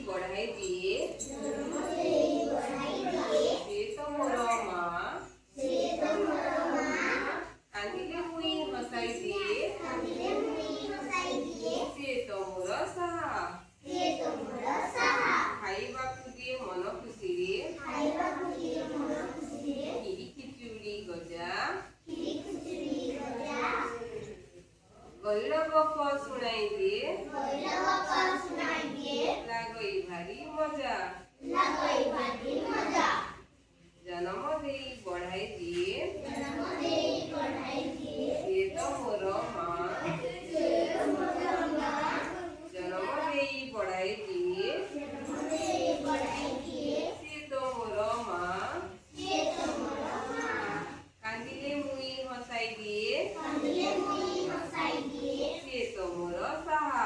बढ़ाई दिए से तो मोर माँ कांदिले मुई हसाई दिए से तो मोर साहा खाइबाकू दिए मन खुशी रे खिरी खिचुड़ी गजा गईड़ गप सुनाई दिए लागई भारी मजा जन्म देई बढ़ाई दिए से तो मोर माँ जन्म देई बढ़ाई दिए से तो मोर माँ कांदिले मुई हसाई दिए से तो मोर साहा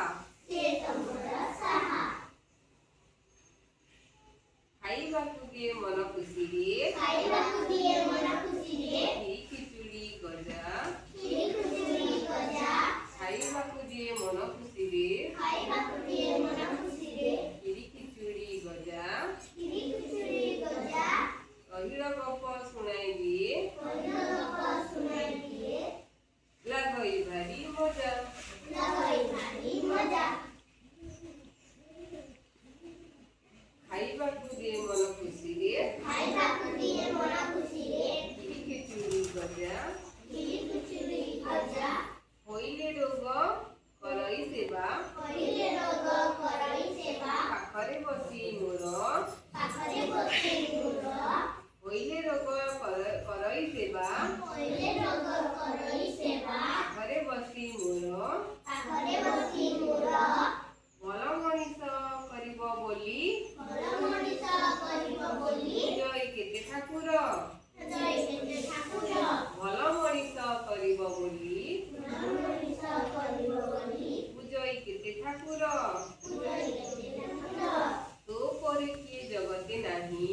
खाइबाकू दिए मन खुशी रे खिरी खिचुड़ी गजा खाइबाकू दिए मन खुशी रे खिरी खिचुड़ी गजा गहिर गप सुनाई दिए लागई भारी मजा खाइबाकू दिए मन खुशी रे खिरी खिचुड़ी गजा होइले रोग करई सेवा पाखरे बसी मोर होइले रोग करई सेवा पाखरे बसी मोर भल मनीष करिब बोली जय केते ठाकुर भल मनीष करिब बोली पूजय केते ठाकुर तो परि किए जगते नाही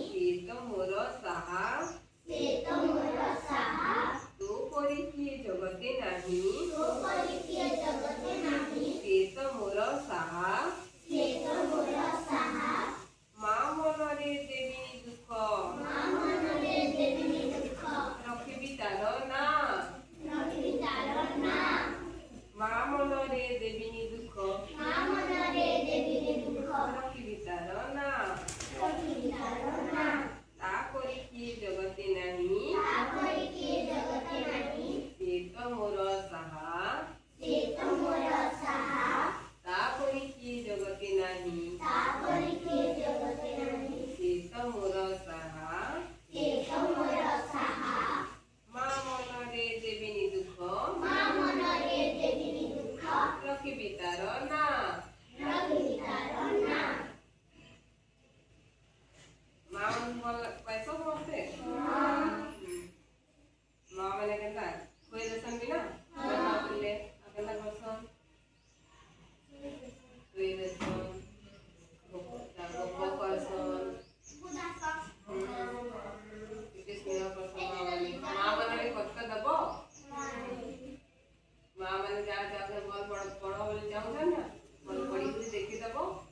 से तो मोर साहा तो परि किए जगते नाही से तो मोर साहा माँ मनरे देवी दुख रखिबी तार ना माँ मनरे देवी दुख रखिबी तार ना ता करी किए जगते नाही से तो मोर साहा ता करी किए जगते नाही से तो मोर साहा माँ मनरे देवी दुख रखिबी तार ना माँ मन पैसा समझते माँ मैंने कहता कोई दर्शन भी ना बोले अकेला दर्शन कोई दर्शन गप्प करसन किते स्नेह करसन माँ मैंने कष्ट दब माँ मैंने जा जा बल पढ़ बोले जाऊँ ना बल पढ़ी देखी दब